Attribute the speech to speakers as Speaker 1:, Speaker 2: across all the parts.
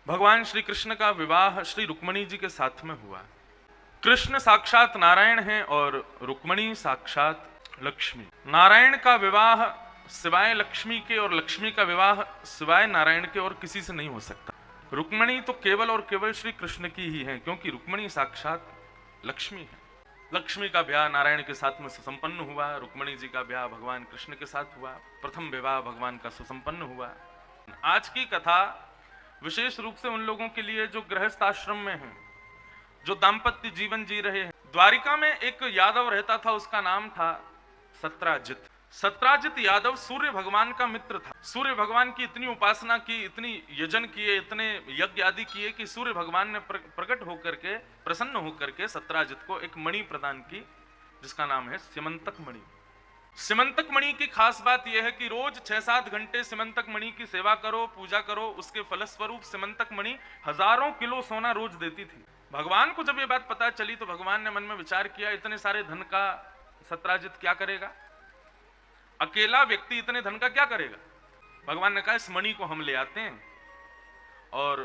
Speaker 1: भगवान श्री कृष्ण का विवाह श्री रुक्मणी जी के साथ में हुआ। कृष्ण साक्षात नारायण हैं और रुक्मणी साक्षात लक्ष्मी। नारायण का विवाह सिवाय लक्ष्मी के और लक्ष्मी का विवाह सिवाय नारायण के और किसी से नहीं हो सकता। रुक्मणी तो केवल और केवल श्री कृष्ण की ही है, क्योंकि रुक्मणी साक्षात लक्ष्मी है। लक्ष्मी का ब्याह नारायण के साथ में सुसंपन्न हुआ, रुक्मणी जी का ब्याह भगवान कृष्ण के साथ हुआ। प्रथम विवाह भगवान का सुसंपन्न हुआ। आज की कथा विशेष रूप से उन लोगों के लिए जो गृहस्थ आश्रम में हैं, जो दाम्पत्य जीवन जी रहे हैं। द्वारिका में एक यादव रहता था, उसका नाम था सत्राजित। सत्राजित यादव सूर्य भगवान का मित्र था। सूर्य भगवान की इतनी उपासना की, इतनी यजन किए, इतने यज्ञ आदि किए कि सूर्य भगवान ने प्रकट होकर के, प्रसन्न होकर के सत्राजित को एक मणि प्रदान की, जिसका नाम है सिमंतक मणि। सिमंतक मणि की खास बात यह है कि रोज 6-7 घंटे सिमंतक मणि की सेवा करो, पूजा करो। उसके फलस्वरूप सिमंतक मणि हजारों किलो सोना रोज देती थी। भगवान को जब ये बात पता चली तो भगवान ने मन में विचार किया, इतने सारे धन का सत्राजित क्या करेगा? अकेला व्यक्ति इतने धन का क्या करेगा? भगवान ने कहा इस मणि को हम ले आते हैं और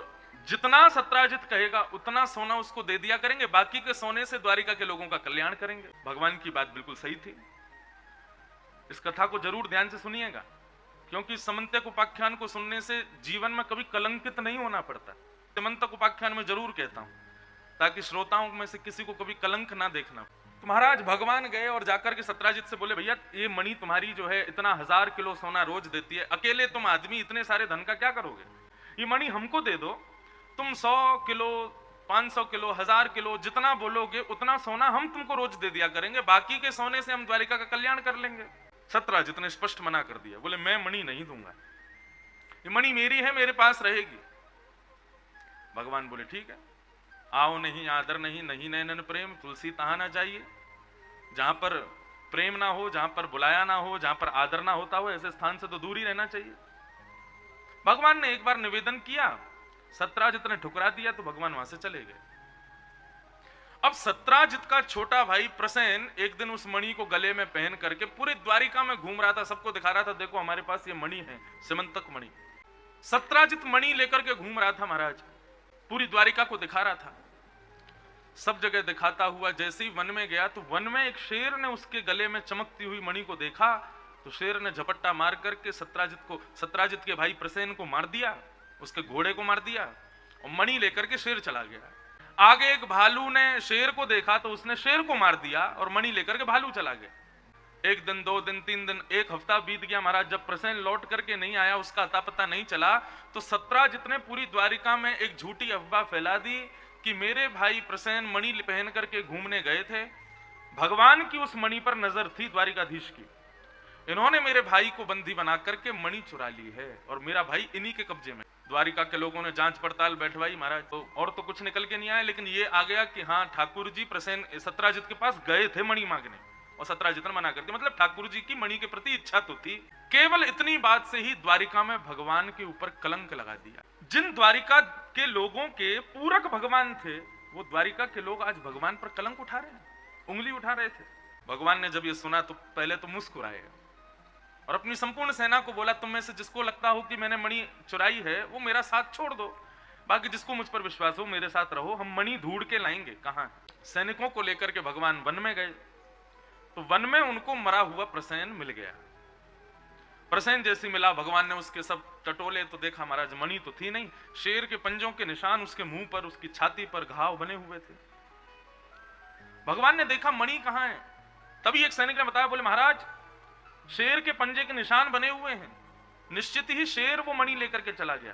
Speaker 1: जितना सत्राजित कहेगा उतना सोना उसको दे दिया करेंगे, बाकी के सोने से द्वारिका के लोगों का कल्याण करेंगे। भगवान की बात बिल्कुल सही थी। इस कथा को जरूर ध्यान से सुनिएगा, क्योंकि समंतक उपाख्यान को सुनने से जीवन में कभी कलंकित नहीं होना पड़ता। समंतक उपाख्यान में जरूर कहता हूं, ताकि श्रोताओं में से किसी को कभी कलंक ना देखना। तो महाराज भगवान गए और जाकर के सत्राजित से बोले, भैया ये मणि तुम्हारी जो है इतना 1000 किलो सोना रोज देती है, अकेले तुम आदमी इतने सारे धन का क्या करोगे? ये मणि हमको दे दो, तुम 100 किलो 500 किलो 1000 किलो जितना बोलोगे उतना सोना हम तुमको रोज दे दिया करेंगे, बाकी के सोने से हम द्वारिका का कल्याण कर लेंगे। सत्राजित ने स्पष्ट मना कर दिया, बोले मैं मणि नहीं दूंगा, ये मणि मेरी है, मेरे पास रहेगी। भगवान बोले ठीक है, आओ नहीं आदर नहीं, नहीं नैनन प्रेम, तुलसी तहां ना चाहिए। जहां पर प्रेम ना हो, जहां पर बुलाया ना हो, जहां पर आदर ना होता हो, ऐसे स्थान से तो दूर ही रहना चाहिए। भगवान ने एक बार निवेदन किया, सत्राजित ने ठुकरा दिया, तो भगवान वहां से चले गए। अब सत्राजित का छोटा भाई प्रसेन एक दिन उस मणि को गले में पहन करके पूरे द्वारिका में घूम रहा था, सबको दिखा रहा था, देखो हमारे पास ये मणि है, सिमंतक मणि। सत्राजित मणि लेकर के घूम रहा था महाराज, पूरी द्वारिका को दिखा रहा था। सब जगह दिखाता हुआ जैसे ही वन में गया तो वन में एक शेर ने उसके गले में चमकती हुई मणि को देखा, तो शेर ने झपट्टा मार करके सत्राजित के भाई प्रसेन को मार दिया, उसके घोड़े को मार दिया और मणि लेकर के शेर चला गया। आगे एक भालू ने शेर को देखा तो उसने शेर को मार दिया और मणि लेकर के भालू चला गया। 1 दिन 2 दिन 3 दिन 1 हफ्ता बीत गया महाराज। जब प्रसेन लौट करके नहीं आया, उसका अता पता नहीं चला, तो सत्राजित ने पूरी द्वारिका में एक झूठी अफवाह फैला दी कि मेरे भाई प्रसेन मणि पहन करके घूमने गए थे, भगवान की उस मणि पर नजर थी द्वारिकाधीश की, इन्होंने मेरे भाई को बंदी बना करके मणि चुरा ली है और मेरा भाई इन्हीं के कब्जे में। द्वारिका के लोगों ने जांच पड़ताल बैठवाई महाराज, तो और तो कुछ निकल के नहीं आया, लेकिन ये आ गया कि हाँ ठाकुर जी प्रसेन सत्राजित के पास गए थे मणि मांगने और सत्राजित ने मना कर दिया। मतलब ठाकुर जी की मणि के प्रति इच्छा तो थी। केवल इतनी बात से ही द्वारिका में भगवान के ऊपर कलंक लगा दिया। जिन द्वारिका के लोगों के पूरक भगवान थे, वो द्वारिका के लोग आज भगवान पर कलंक उठा रहे हैं, उंगली उठा रहे थे। भगवान ने जब ये सुना तो पहले तो मुस्कुराए और अपनी संपूर्ण सेना को बोला, तुम में से जिसको लगता हो कि मैंने मणि चुराई है वो मेरा साथ छोड़ दो, बाकी जिसको मुझ पर विश्वास हो मेरे साथ रहो, हम मणि ढूंढ के लाएंगे। कहां? सैनिकों को लेकर के भगवान वन में गए, तो वन में उनको मरा हुआ प्रसेन मिल गया। प्रसेन जैसी मिला, भगवान ने उसके सब टटोले तो देखा महाराज मणि तो थी नहीं, शेर के पंजों के निशान उसके मुंह पर, उसकी छाती पर घाव बने हुए थे। भगवान ने देखा मणि कहां है, तभी एक सैनिक ने बताया, बोले महाराज शेर के पंजे के निशान बने हुए हैं, निश्चित ही शेर वो मणि लेकर के चला गया।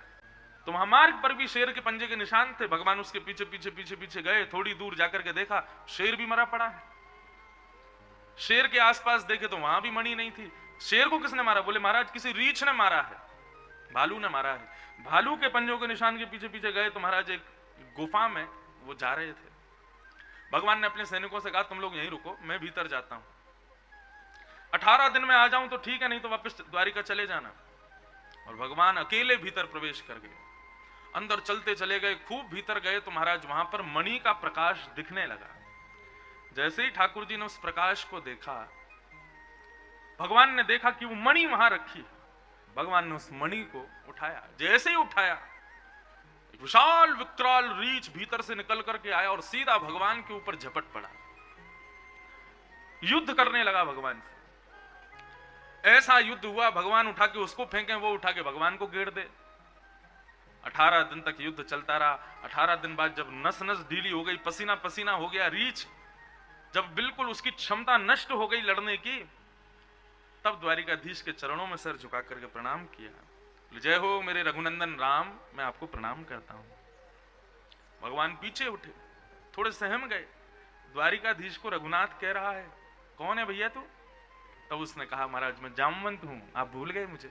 Speaker 1: तो हमारे पर भी शेर के पंजे के निशान थे। भगवान उसके पीछे पीछे पीछे पीछे गए, थोड़ी दूर जाकर के देखा शेर भी मरा पड़ा है। शेर के आसपास देखे तो वहां भी मणि नहीं थी। शेर को किसने मारा? बोले महाराज किसी रीछ ने मारा है, भालू ने मारा है। भालू के पंजों के निशान के पीछे पीछे गए तो महाराज एक गुफा में वो जा रहे थे। भगवान ने अपने सैनिकों से कहा, तुम लोग यहीं रुको, मैं भीतर जाता हूं, 18 दिन में आ जाऊं तो ठीक है, नहीं तो वापस द्वारिका चले जाना। और भगवान अकेले भीतर प्रवेश कर गए, अंदर चलते चले गए, खूब भीतर गए तो महाराज वहां पर मणि का प्रकाश दिखने लगा। जैसे ही ठाकुर जी ने उस प्रकाश को देखा, भगवान ने देखा कि वो मणि वहां रखी। भगवान ने उस मणि को उठाया, जैसे ही उठाया विशाल विकराल रीछ भीतर से निकल करके आया और सीधा भगवान के ऊपर झपट पड़ा, युद्ध करने लगा भगवान से। ऐसा युद्ध हुआ, भगवान उठा के उसको फेंके, वो उठा के भगवान को घेर दे। 18 दिन तक युद्ध चलता रहा। 18 दिन बाद जब नस नस ढीली हो गई, पसीना पसीना हो गया, रीछ जब बिल्कुल उसकी क्षमता नष्ट हो गई लड़ने की, तब द्वारिकाधीश के चरणों में सर झुका करके प्रणाम किया। जय हो मेरे रघुनंदन राम, मैं आपको प्रणाम करता हूं। भगवान पीछे उठे, थोड़े सहम गए। द्वारिकाधीश को रघुनाथ कह रहा है, कौन है भैया तू? तब उसने कहा, महाराज मैं जामवंत हूं, आप भूल गए मुझे।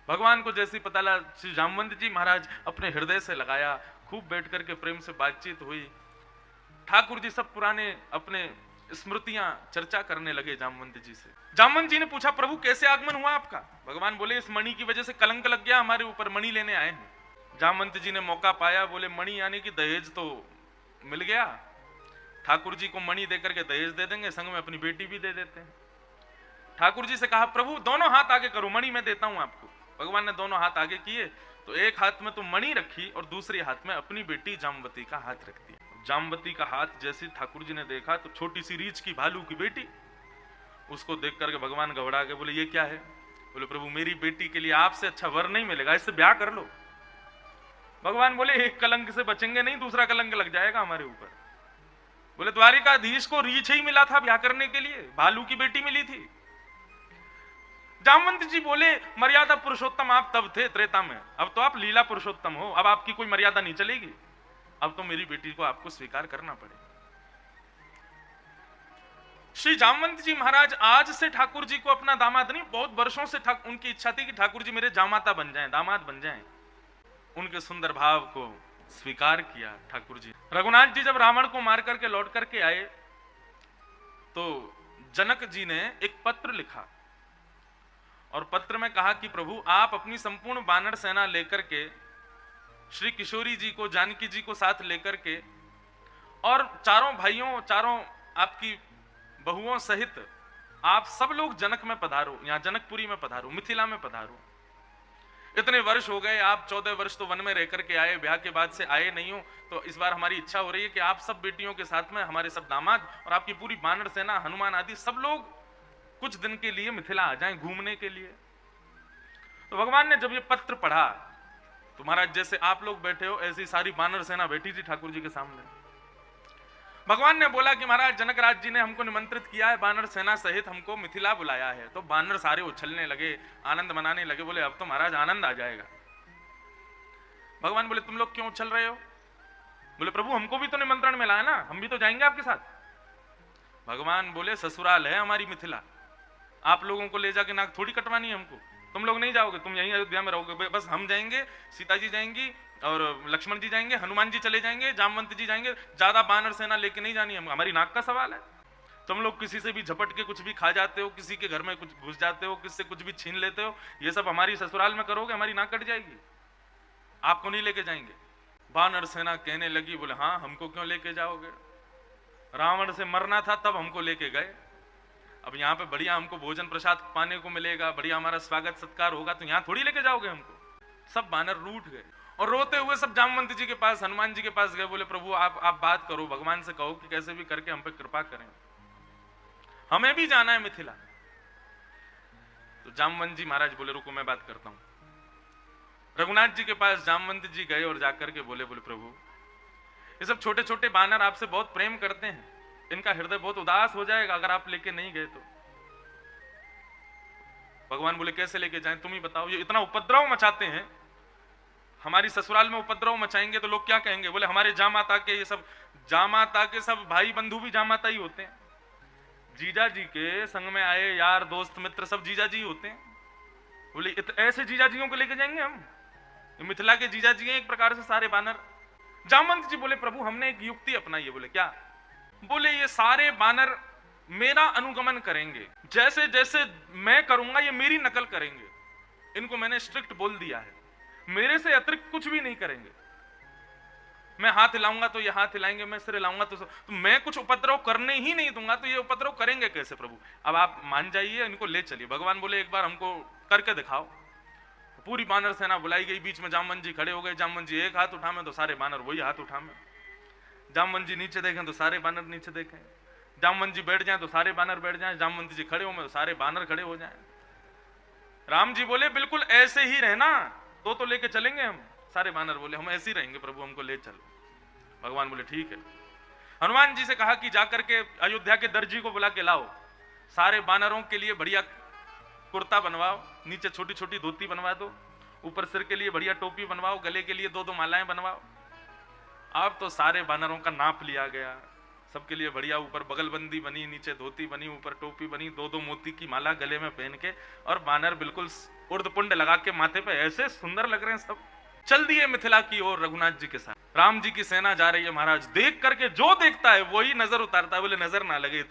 Speaker 1: भगवान को जैसे पता लगा, श्री जामवंत जी महाराज अपने हृदय से लगाया, खूब बैठ करके प्रेम से बातचीत हुई। ठाकुर जी सब पुराने अपने स्मृतियां चर्चा करने लगे जामवंत जी से। जामवंत जी ने पूछा, प्रभु कैसे आगमन हुआ आपका? भगवान बोले, इस मणि की वजह से कलंक लग गया हमारे ऊपर, मणि लेने आए हैं। जामवंत जी ने मौका पाया, बोले मणि यानी कि दहेज तो मिल गया, ठाकुर जी को मणि देकर के दहेज दे देंगे, संग में अपनी बेटी भी दे देते हैं। ठाकुर जी से कहा, प्रभु दोनों हाथ आगे करो, मणि मैं देता हूं आपको। भगवान ने दोनों हाथ आगे किए तो एक हाथ में तो मणि रखी और दूसरे हाथ में अपनी बेटी जामवती का हाथ रख दिया। जामवती का हाथ जैसे ठाकुर जी ने देखा तो छोटी सी रीछ की भालू की बेटी, उसको देख करके भगवान घबरा के बोले, ये क्या है? बोले, प्रभु मेरी बेटी के लिए आपसे अच्छा वर नहीं मिलेगा, इससे ब्याह कर लो। भगवान बोले, एक कलंक से बचेंगे नहीं, दूसरा कलंक लग जाएगा हमारे ऊपर। बोले, द्वारिकाधीश को रीछ ही मिला था ब्याह करने के लिए, भालू की बेटी मिली थी। जामवंत जी बोले, मर्यादा पुरुषोत्तम आप तब थे त्रेता में, अब तो आप लीला पुरुषोत्तम हो, अब आपकी कोई मर्यादा नहीं चलेगी, अब तो मेरी बेटी को आपको स्वीकार करना पड़ेगा। श्री जामवंत जी महाराज आज से ठाकुर जी को अपना दामाद नहीं, बहुत वर्षों से उनकी इच्छा थी कि ठाकुर जी मेरे जामाता बन जाएं, दामाद बन जाएं। उनके सुंदर भाव को स्वीकार किया ठाकुर जी। रघुनाथ जी जब रावण को मार करके लौट करके आए तो जनक जी ने एक पत्र लिखा और पत्र में कहा कि प्रभु आप अपनी संपूर्ण वानर सेना लेकर के श्री किशोरी जी को, जानकी जी को साथ लेकर के और चारों भाइयों, चारों आपकी बहुओं सहित आप सब लोग जनक में पधारो, यहां जनकपुरी में पधारो, मिथिला में पधारो। इतने वर्ष हो गए, आप 14 वर्ष तो वन में रह करके आए, ब्याह के बाद से आए नहीं हो, तो इस बार हमारी इच्छा हो रही है कि आप सब बेटियों के साथ में हमारे सब दामाद और आपकी पूरी वानर सेना, हनुमान आदि सब लोग कुछ दिन के लिए मिथिला आ जाएं घूमने के लिए। तो भगवान ने जब ये पत्र पढ़ा तो महाराज जैसे आप लोग बैठे हो ऐसी सारी वानर सेना बैठी थी ठाकुर जी के सामने। भगवान ने बोला कि महाराज जनकराज जी ने हमको निमंत्रित किया है, वानर सेना सहित हमको मिथिला बुलाया है। तो वानर सारे उछलने लगे, आनंद मनाने लगे, बोले अब तो महाराज आनंद आ जाएगा। भगवान बोले, तुम लोग क्यों उछल रहे हो? बोले, प्रभु हमको भी तो निमंत्रण मिला है ना, हम भी तो जाएंगे आपके साथ। भगवान बोले, ससुराल है हमारी मिथिला, आप लोगों को ले जाके नाक थोड़ी कटवानी है हमको, तुम लोग नहीं जाओगे, तुम यहीं अयोध्या में रहोगे, बस हम जाएंगे, सीता जी जाएंगी और लक्ष्मण जी जाएंगे, हनुमान जी चले जाएंगे, जामवंत जी जाएंगे, ज्यादा वानर सेना लेके नहीं जानी, हमारी नाक का सवाल है। तुम लोग किसी से भी झपट के कुछ भी खा जाते हो, किसी के घर में कुछ घुस जाते हो, किससे कुछ भी छीन लेते हो, ये सब हमारी ससुराल में करोगे, हमारी नाक कट जाएगी, आपको नहीं लेके जाएंगे। वानर सेना कहने लगी, बोले हाँ हमको क्यों लेके जाओगे, रावण से मरना था तब हमको लेके गए, अब यहाँ पे बढ़िया हमको भोजन प्रसाद पाने को मिलेगा, बढ़िया हमारा स्वागत सत्कार होगा, तो यहाँ थोड़ी लेके जाओगे हमको। सब वानर रूठ गए और रोते हुए सब जामवंत जी के पास, हनुमान जी के पास गए, बोले प्रभु आप बात करो, भगवान से कहो कि कैसे भी करके हम पे कृपा करें, हमें भी जाना है मिथिला। तो जामवंत जी महाराज बोले, रुको मैं बात करता हूं। रघुनाथ जी के पास जामवंत जी गए और जाकर के बोले प्रभु ये सब छोटे छोटे वानर आपसे बहुत प्रेम करते हैं, इनका हृदय बहुत उदास हो जाएगा अगर आप लेके नहीं गए तो। भगवान बोले, कैसे लेके जाएं, तुम ही बताओ, ये इतना उपद्रव मचाते हैं, हमारी ससुराल में उपद्रव मचाएंगे तो लोग क्या कहेंगे? बोले, हमारे जामाता के ये सब, जामाता के सब भाई बंधु भी जामाता ही होते हैं, जीजा जी के संग में आए यार दोस्त मित्र सब जीजा जी होते हैं। बोले, ऐसे जीजा जियों को लेके जाएंगे हम? मिथिला के जीजा जी हैं एक प्रकार से सारे वानर। जामवंत जी बोले, प्रभु हमने एक युक्ति अपनाई है। बोले, क्या? बोले, ये सारे वानर मेरा अनुगमन करेंगे, जैसे जैसे मैं करूंगा ये मेरी नकल करेंगे, इनको मैंने स्ट्रिक्ट बोल दिया है, मेरे से अतिरिक्त कुछ भी नहीं करेंगे। मैं हाथ हिलाऊंगा तो ये हाथ हिलाएंगे, मैं सिर हिलाऊंगा तो मैं कुछ उपद्रव करने ही नहीं दूंगा, तो ये उपद्रव करेंगे कैसे प्रभु? अब आप मान जाइए, इनको ले चलिए। भगवान बोले, एक बार हमको करके दिखाओ। पूरी बानर सेना बुलाई गई, बीच में जामवंत जी खड़े हो गए। जामवंत जी एक हाथ उठावे तो सारे बानर वही हाथ उठावे, जामवंत जी नीचे देखें तो सारे बानर नीचे देखें, जामवंत जी बैठ जाएं तो सारे बानर बैठ जाएं, जामवंत जी खड़े हो तो सारे बानर खड़े हो जाएं। राम जी बोले बिल्कुल ऐसे ही रहना, तो लेके चलेंगे हम। सारे बानर बोले हम ऐसे ही रहेंगे प्रभु, हमको ले चलो। भगवान बोले ठीक है। हनुमान जी से कहा कि जाकर के अयोध्या के दर्जी को बुला के लाओ, सारे बानरों के लिए बढ़िया कुर्ता बनवाओ, नीचे छोटी छोटी धोती बनवा दो, ऊपर सिर के लिए बढ़िया टोपी बनवाओ, गले के लिए 2-2 मालाएं बनवाओ। अब तो सारे बानरों का नाप लिया गया, सबके लिए बढ़िया ऊपर बगलबंदी बनी, नीचे धोती बनी, ऊपर टोपी बनी, 2-2 मोती की माला गले में पहन के, और बानर बिल्कुल उर्दपुंड लगा के माथे पे ऐसे सुंदर लग रहे हैं सब। चल दिए मिथिला की ओर रघुनाथ जी के साथ। राम जी की सेना जा रही है महाराज, देख करके जो देखता है वही नजर उतारता है, बोले नजर ना लगे।